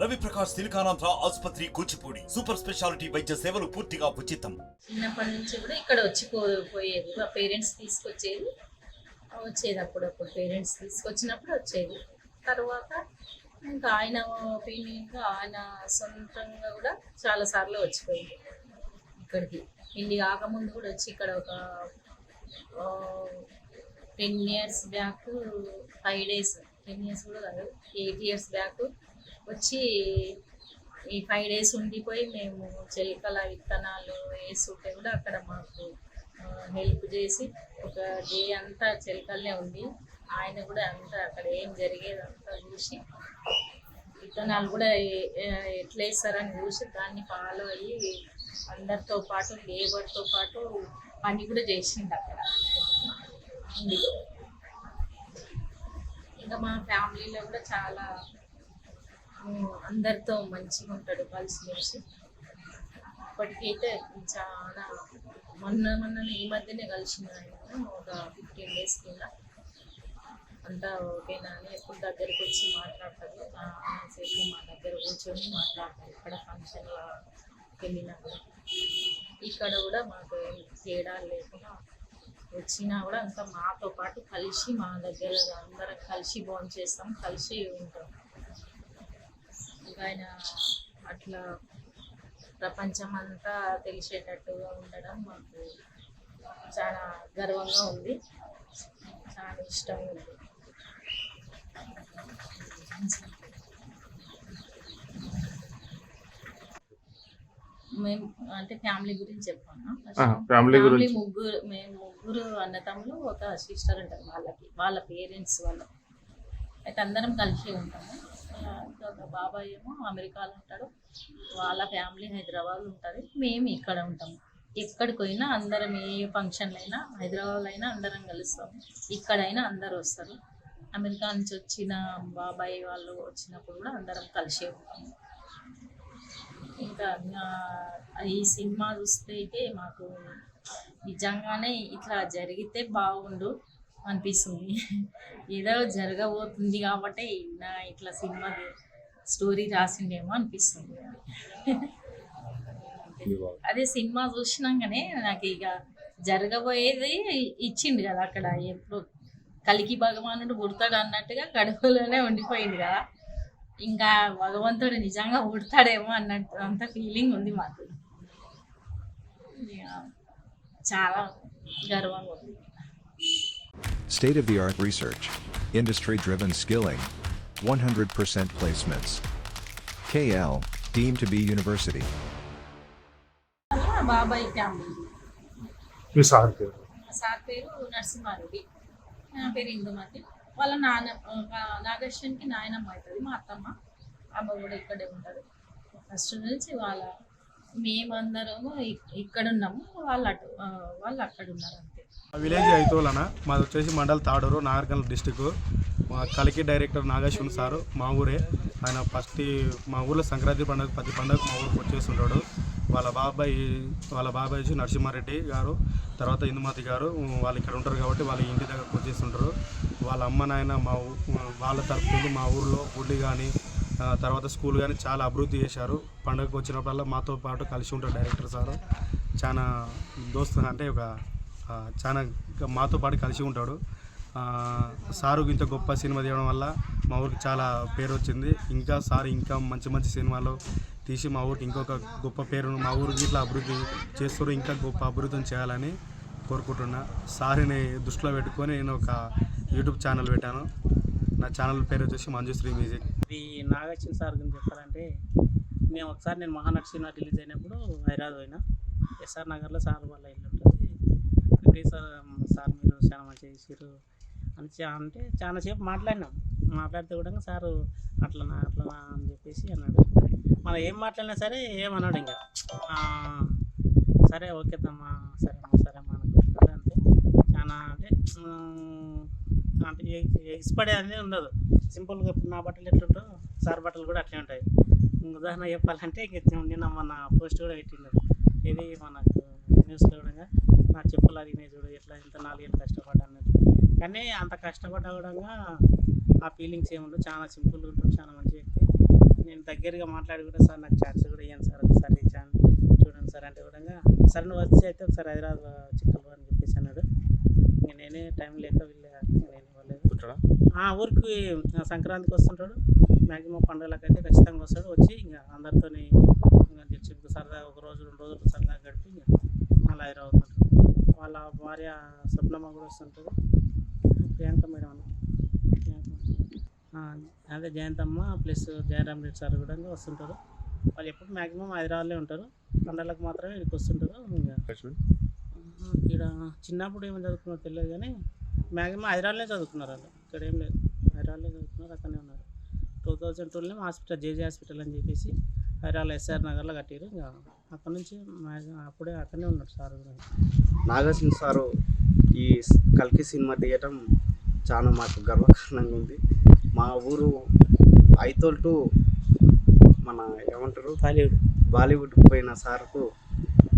రవి ప్రకాష్ సిలికానాంధ్ర ఆసుపత్రి Kuchipudi super speciality వైద్య సేవలు పూర్తిగా ఉచితం. చిన్నప్పటి నుంచి కూడా ఇక్కడ వచ్చి పోయేది, మా పేరెంట్స్ తీసుకొచ్చేది, వచ్చేది అప్పుడప్పుడు పేరెంట్స్ తీసుకొచ్చినప్పుడు వచ్చేది. తర్వాత ఇంకా ఆయన ఒపీనియన్గా ఆయన సొంతంగా కూడా చాలాసార్లు వచ్చిపోయింది ఇక్కడికి. ఇండి కాకముందు కూడా వచ్చి ఇక్కడ ఒక 10 years బ్యాక్ 5 days, 10 years కూడా కాదు, 8 years బ్యాక్ వచ్చి ఈ 5 days ఉండిపోయి మేము చిలకల విత్తనాలు వేస్తుంటే కూడా అక్కడ మాకు హెల్ప్ చేసి ఒక డే అంతా చిలకలనే ఉండి ఆయన కూడా అంతా అక్కడ ఏం జరిగేదంతా చూసి విత్తనాలు కూడా ఎట్లా వేస్తారని చూసి దాన్ని ఫాలో అయ్యి అందరితో పాటు లేబర్తో పాటు పని కూడా చేసింది అక్కడ. ఇంకా మా ఫ్యామిలీలో కూడా చాలా అందరితో మంచిగా ఉంటాడు, కలిసిమెలిసి. ఇప్పటికైతే చాలా మొన్న ఈ మధ్యనే కలిసిన ఆయన ఒక 15 days కింద. అంతా ఓకేనా అని ఎప్పుడు దగ్గరికి వచ్చి మాట్లాడతారు, సేపు మా దగ్గర కూర్చొని మాట్లాడతారు. ఇక్కడ ఫంక్షన్కి వెళ్ళినా కూడా ఇక్కడ కూడా మాకు తేడా లేకుండా వచ్చినా కూడా అంతా మాతో పాటు కలిసి మా దగ్గర అందరం కలిసి భోజనం చేస్తాం, కలిసి ఉంటాం. ఇంకా ఆయన అట్లా ప్రపంచం అంతా తెలిసేటట్టుగా ఉండడం మాకు చాలా గర్వంగా ఉంది, చాలా ఇష్టంగా ఉంది. మేము అంటే ఫ్యామిలీ గురించి చెప్పాను. ఫ్యామిలీ మేము ముగ్గురు అన్నతమ్ములు, ఒక సిస్టర్ ఉంటారు, వాళ్ళ పేరెంట్స్ వాళ్ళకి అయితే అందరం కలిసి ఉంటాము. ఒక బాబాయ్ ఏమో అమెరికాలో ఉంటాడు, వాళ్ళ ఫ్యామిలీ హైదరాబాద్ ఉంటుంది, మేము ఇక్కడ ఉంటాము. ఎక్కడికి పోయినా అందరం, ఏ ఫంక్షన్లు అయినా హైదరాబాద్ అయినా అందరం కలుస్తాము, ఇక్కడైనా అందరు వస్తారు. అమెరికా నుంచి వచ్చిన బాబాయ్ వాళ్ళు వచ్చినప్పుడు కూడా అందరం కలిసే ఉంటాము. ఇంకా ఈ సినిమా చూస్తే అయితే మాకు నిజంగానే ఇట్లా జరిగితే బాగుండు అనిపిస్తుంది. ఏదో జరగబోతుంది కాబట్టి నా ఇట్లా సినిమా స్టోరీ రాసిండేమో అనిపిస్తుంది. అదే సినిమా చూసినాకనే నాకు ఇక జరగబోయేది ఇచ్చిండు కదా అక్కడ. ఎప్పుడు కలికి భగవానుడు పుడతాడు అన్నట్టుగా కడుపులోనే ఉండిపోయింది కదా, ఇంకా భగవంతుడు నిజంగా పుడతాడేమో అన్నట్టు అంత ఫీలింగ్ ఉంది మాకు. చాలా గర్వంగా ఉంది. State-of-the-art research, industry-driven skilling, 100% placements. KL, deemed to be university. బాబాయ్ ఫ్యామిలీ. మీ సార్ పేరు? సార్ పేరు నరసింహారెడ్డి, నా పేరు ఇందుమతి. వాళ్ళ నాగేశ్వరికి నాయనమ్మ అవుతుంది, మా అత్తమ్మ. అమ్మ కూడా ఇక్కడే ఉంటుంది ఫస్ట్ నుంచి. మేమందరము ఇక్కడ ఉన్నాము, వాళ్ళు అక్కడ ఉన్నారు అంతే. విలేజ్ ఐతోలన మాది వచ్చేసి మండల్ తాడూరు, నాగర్కర్నూల్ డిస్టిక్. మా కలికి డైరెక్టర్ నాగేశ్వర్ సారు మా ఊరే. ఆయన ఫస్ట్ మా ఊర్లో సంక్రాంతి పండుగ, ప్రతి పండుగ మా ఊరికి వచ్చేసి ఉంటాడు. వాళ్ళ బాబాయ్ వచ్చి నరసింహారెడ్డి గారు, తర్వాత ఇందుమతి గారు, వాళ్ళు ఇక్కడ ఉంటారు కాబట్టి వాళ్ళ ఇంటి దగ్గరకు వచ్చేసి ఉంటారు. వాళ్ళ అమ్మ నాయన వాళ్ళ తరఫున మా ఊర్లో గుడి కానీ తర్వాత స్కూల్ కానీ చాలా అభివృద్ధి చేశారు. పండుగకు వచ్చినప్పుడల్లా మాతో పాటు కలిసి ఉంటారు డైరెక్టర్ సారు. చాలా దోస్తు అంటే చాలా మాతో పాటు కలిసి ఉంటాడు. సారు ఇంత గొప్ప సినిమా తీయడం వల్ల మా ఊరికి చాలా పేరు వచ్చింది. ఇంకా మంచి మంచి సినిమాలు తీసి మా ఊరికి ఇంకొక గొప్ప పేరును, మా ఊరికి ఇట్లా అభివృద్ధి చేస్తారు, ఇంకా గొప్ప అభివృద్ధిని చేయాలని కోరుకుంటున్నా. సార్ని దృష్టిలో పెట్టుకొని నేను ఒక యూట్యూబ్ ఛానల్ పెట్టాను. నా ఛానల్ పేరు వచ్చేసి మంజుశ్రీ మ్యూజిక్. ఇది నాగార్జున సార్ గురించి చెప్పాలంటే, నేను మహానటి సినిమా రిలీజ్ అయినప్పుడు హైదరాబాద్ పోయినా. ఎస్ఆర్ నగర్లో సార్ వాళ్ళ ఇల్లు ఉంటుంది. అంటే సార్ మీరు చాలా మంచిగా చేసారు అంటే చాలాసేపు మాట్లాడితే కూడా సారు అట్లనా అని చెప్పేసి అన్నాడు. మనం ఏం మాట్లాడినా సరే ఏమన్నాడు, ఇంకా సరే ఓకే తమ్మా, సరే మనకు అంతే. చాలా అంటే ఎక్స్పర్ట్ అనేది ఉండదు. సింపుల్గా నా బట్టలు ఎట్లుంటో సార్ బట్టలు కూడా అట్లే ఉంటాయి. ఉదాహరణ చెప్పాలంటే నిన్న మన పోస్ట్ కూడా పెట్టిండు, ఇది మనకు న్యూస్లో కూడా నా చెప్పులు అడిగినాయి చూడు, ఎట్లా ఇంత 4 ఏళ్ళు కష్టపడ్డా అన్నది. కానీ అంత కష్టపడ్డా కూడా ఆ ఫీలింగ్స్ ఏముండవు, చాలా సింపుల్గా ఉంటాడు, చాలా మంచి వ్యక్తి. నేను దగ్గరగా మాట్లాడి కూడా సార్ నాకు ఛాన్స్ కూడా ఇవ్వండి సార్ ఒకసారి ఇచ్చాను చూడండి సార్ అంటే కూడా సరే నువ్వు వచ్చి అయితే ఒకసారి హైదరాబాద్ వచ్చి కలవ అని చెప్పేసి అన్నాడు. ఇంక నేనే టైం లేక నేను ఇవ్వలేదు. ఊరికి సంక్రాంతికి వస్తుంటాడు, మ్యాక్సిమం పండుగలకు అయితే ఖచ్చితంగా వస్తాడు. వచ్చి ఇంకా అందరితో ఇంకా చెప్పి సరదా ఒక రోజు 2 రోజులు సరదాగా గడిపి ఇంకా మళ్ళీ హైదరాబాద్ అవుతుంటాడు. వాళ్ళ భార్య స్వప్నమ్మ కూడా వస్తుంటుంది, ప్రియాంక మేడం అన్న అదే జయంతమ్మ ప్లస్ జయరామ్ రెడ్డి సార్ కూడా వస్తుంటారు. వాళ్ళు ఎప్పుడు మ్యాక్సిమం హైదరాబాద్లో ఉంటారు, పండుగలకు మాత్రమే ఇక్కడికి వస్తుంటారు. ఇంకా ఇక్కడ చిన్నప్పుడు ఏమో చదువుకున్నారో తెలియదు కానీ మ్యాక్సిమం హైదరాబాద్లో చదువుకున్నారు. వాళ్ళు ఇక్కడ ఏం లేదు, హైదరాబాద్లో చదువుకున్నారు, అక్కడనే ఉన్నారు. 2002లో హాస్పిటల్ జేజే హాస్పిటల్ అని చెప్పేసి హైదరాబాద్ ఎస్ఆర్ నగర్లో కట్టారు. ఇంకా అక్కడ నుంచి అప్పుడే అక్కడనే ఉన్నాడు సార్ కూడా. నాగార్జున సారు ఈ కల్కి సినిమా తీయటం చాలా మాకు గర్వకారణంగా ఉంది. మా ఊరు ఐతోల్ టు మన ఏమంటారు బాలీవుడ్కి పోయిన సార్కు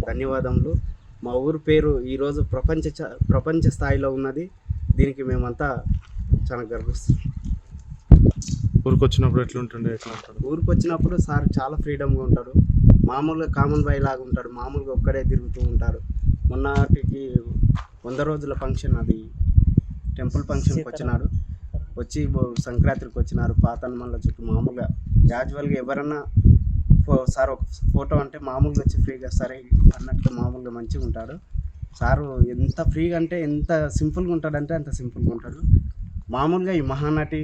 ధన్యవాదములు. మా ఊరు పేరు ఈరోజు ప్రపంచ స్థాయిలో ఉన్నది. దీనికి మేమంతా చాలా గర్విస్తున్నాం. ఊరికి వచ్చినప్పుడు ఎట్లుంటుండే? ఊరికి వచ్చినప్పుడు సార్ చాలా ఫ్రీడమ్గా ఉంటాడు. మామూలుగా కామన్ బాయ్ లాగా ఉంటాడు. మామూలుగా ఒక్కడే తిరుగుతూ ఉంటారు. మొన్నటికి 100 రోజుల ఫంక్షన్, అది టెంపుల్ ఫంక్షన్కి వచ్చినాడు. వచ్చి సంక్రాంతికి వచ్చినారు. పాతనమల్ల చుట్టూ మామూలుగా క్యాజువల్గా ఎవరన్నా సార్ ఒక ఫోటో అంటే మామూలుగా వచ్చి ఫ్రీగా సరే అన్నట్టు మామూలుగా మంచిగా ఉంటాడు. సారు ఎంత ఫ్రీగా అంటే ఎంత సింపుల్గా ఉంటాడంటే అంత సింపుల్గా ఉంటాడు. మామూలుగా ఈ మహానటి,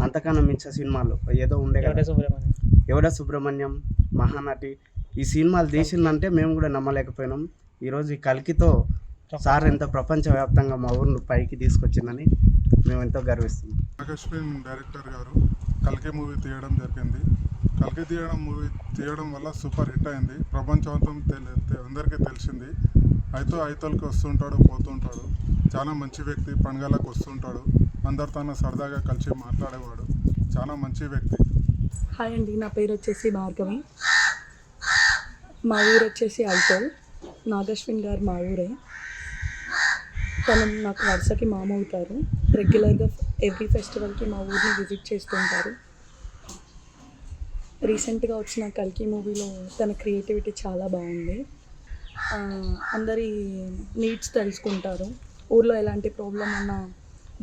అంతకన్నా మించిన సినిమాలు ఏదో ఉండే కదా, ఎవడ సుబ్రహ్మణ్యం, మహానటి, ఈ సినిమాలు తీసిందంటే మేము కూడా నమ్మలేకపోయినాం. ఈరోజు ఈ కల్కితో సార్ ఎంత ప్రపంచవ్యాప్తంగా మా ఊరిని పైకి తీసుకొచ్చిందని మేము ఎంతో గర్విస్తున్నాం. నాగేశ్వరి డైరెక్టర్ గారు కల్కి మూవీ తీయడం జరిగింది. కల్కి మూవీ తీయడం వల్ల సూపర్ హిట్ అయింది. ప్రపంచవంతం అందరికీ తెలిసింది. ఐతోల్కి వస్తుంటాడు, పోతుంటాడు. చాలా మంచి వ్యక్తి. పండుగలకు వస్తుంటాడు, అందరితో సరదాగా కలిసి మాట్లాడేవాడు. చాలా మంచి వ్యక్తి. హాయ్ అండి, నా పేరు వచ్చేసి భార్గవి. మా ఊరు వచ్చేసి ఐతోల్. నాగశ్విన్ గారు మా ఊరే. తను నాకు వరుసకి మామ అవుతారు. రెగ్యులర్గా ఎవ్రీ ఫెస్టివల్కి మా ఊరిని విజిట్ చేస్తుంటారు. రీసెంట్గా వచ్చిన కల్కి మూవీలో తన క్రియేటివిటీ చాలా బాగుంది. అందరి నీడ్స్ తెలుసుకుంటారు. ఊర్లో ఎలాంటి ప్రాబ్లం ఉన్నా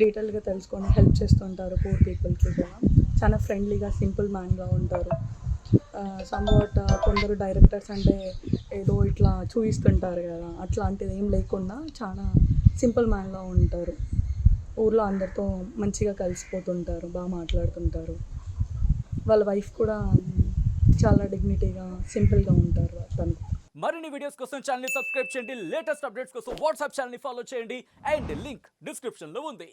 డీటెయిల్గా తెలుసుకొని హెల్ప్ చేస్తుంటారు పూర్ పీపుల్కి కూడా. చాలా ఫ్రెండ్లీగా సింపుల్ మ్యాన్గా ఉంటారు. సమ్వాట్ కొందరు డైరెక్టర్స్ అంటే ఏదో ఇట్లా చూపిస్తుంటారు కదా, అట్లాంటిది ఏం లేకుండా చాలా సింపుల్ మ్యాన్గా ఉంటారు. ఊర్లో అందరితో మంచిగా కలిసిపోతుంటారు, బాగా మాట్లాడుతుంటారు. వాళ్ళ వైఫ్ కూడా చాలా డిగ్నిటీగా సింపుల్గా ఉంటారు. తను మరిన్ని వీడియోస్ కోసం ఛానల్ ని సబ్స్క్రైబ్ చేయండి. లేటెస్ట్ అప్డేట్స్ కోసం వాట్సాప్ ఛానల్ ని ఫాలో చేయండి. అండ్ లింక్ డిస్క్రిప్షన్ లో ఉంది.